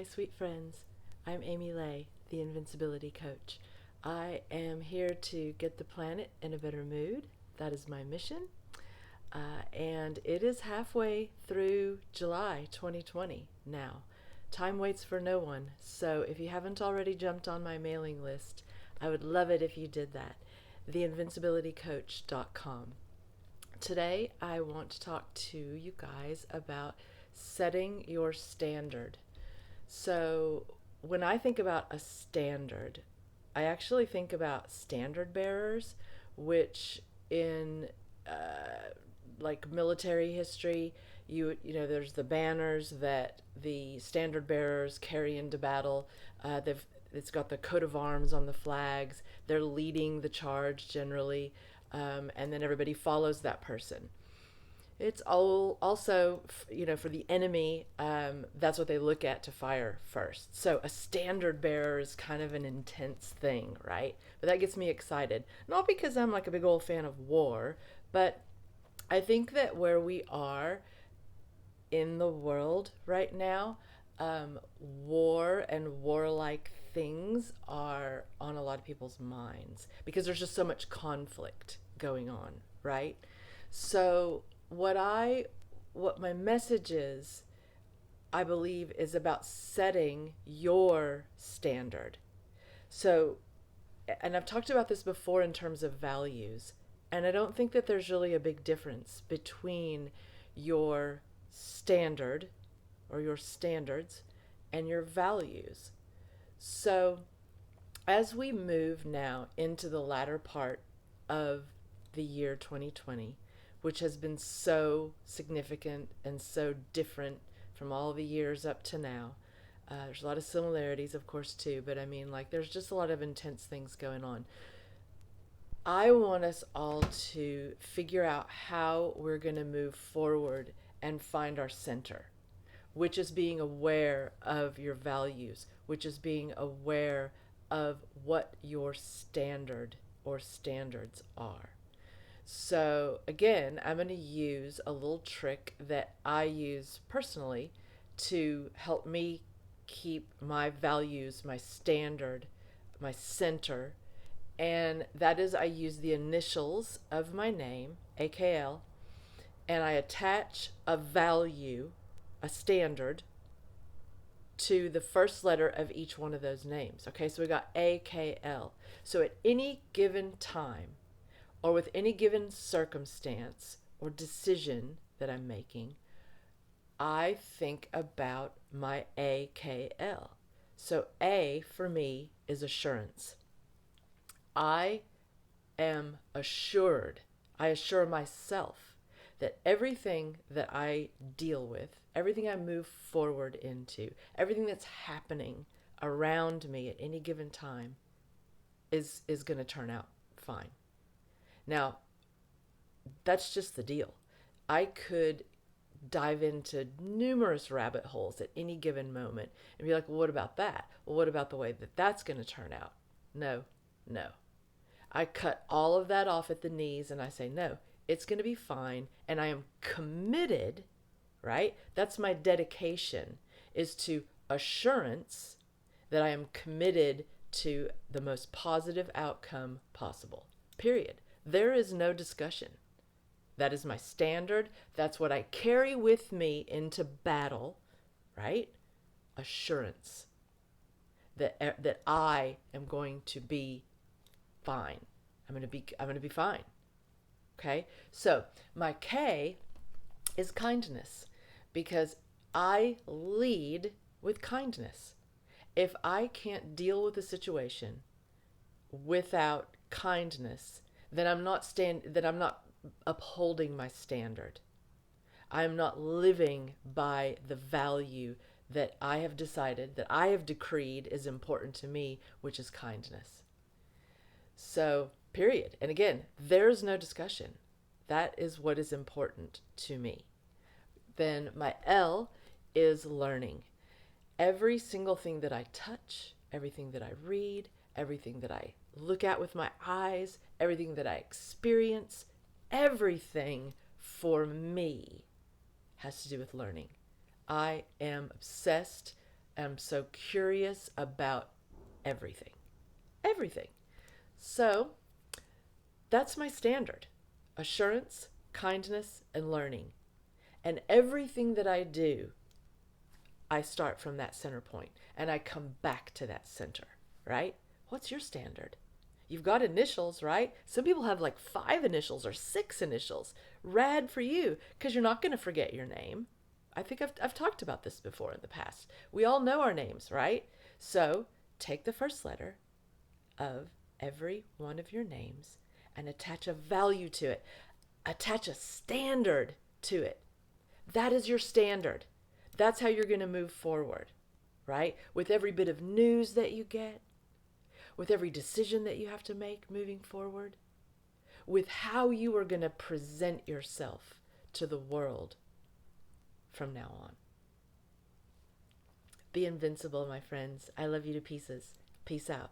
Hi, sweet friends. I'm Amy Lay, the Invincibility Coach. I am here to get the planet in a better mood. That is my mission. And it is halfway through July 2020 now. Time waits for no one, so if you haven't already jumped on my mailing list, I would love it if you did that. TheInvincibilityCoach.com. Today, I want to talk to you guys about setting your standard. So, when I think about a standard, I actually think about standard bearers, which in like military history, you know there's the banners that the standard bearers carry into battle. It's got the coat of arms on the flags. They're leading the charge generally, and then everybody follows that person. It's all also, for the enemy, that's what they look at to fire first. So a standard bearer is kind of an intense thing, right? But that gets me excited. Not because I'm like a big old fan of war, but I think that where we are in the world right now, war and warlike things are on a lot of people's minds because there's just so much conflict going on, right? So what my message is, I believe, is about setting your standard. So, and I've talked about this before in terms of values, and I don't think that there's really a big difference between your standard or your standards and your values. So, as we move now into the latter part of the year 2020, which has been so significant and so different from all the years up to now. There's a lot of similarities, of course, too, but I mean, like, there's just a lot of intense things going on. I want us all to figure out how we're going to move forward and find our center, which is being aware of your values, which is being aware of what your standard or standards are. So again, I'm going to use a little trick that I use personally to help me keep my values, my standard, my center. And that is, I use the initials of my name, AKL, and I attach a value, a standard, to the first letter of each one of those names. Okay, so we got AKL. So at any given time, or with any given circumstance or decision that I'm making, I think about my AKL. So A for me is assurance. I am assured, I assure myself that everything that I deal with, everything I move forward into, everything that's happening around me at any given time is going to turn out fine. Now, that's just the deal. I could dive into numerous rabbit holes at any given moment and be like, well, what about that? Well, what about the way that that's going to turn out? No, no. I cut all of that off at the knees and I say, no, it's going to be fine. And I am committed, right? That's my dedication, is to assurance that I am committed to the most positive outcome possible, period. There is no discussion. That is my standard. That's what I carry with me into battle, right? Assurance that I am going to be fine. I'm going to be fine. Okay? So, my K is kindness, because I lead with kindness. If I can't deal with a situation without kindness, then I'm not upholding my standard. I'm not living by the value that I have decided, that I have decreed is important to me, which is kindness. So, period. And again, there's no discussion. That is what is important to me. Then my L is learning. Every single thing that I touch, everything that I read, everything that I look at with my eyes, everything that I experience, everything for me has to do with learning. I am obsessed am so curious about everything. Everything. So that's my standard: assurance, kindness, and learning. And everything that I do, I start from that center point and I come back to that center, right? What's your standard? You've got initials, right? Some people have like 5 initials or 6 initials. Rad for you, because you're not going to forget your name. I think I've talked about this before in the past. We all know our names, right? So take the first letter of every one of your names and attach a value to it. Attach a standard to it. That is your standard. That's how you're going to move forward, right? With every bit of news that you get, with every decision that you have to make moving forward, with how you are going to present yourself to the world from now on. Be invincible, my friends. I love you to pieces. Peace out.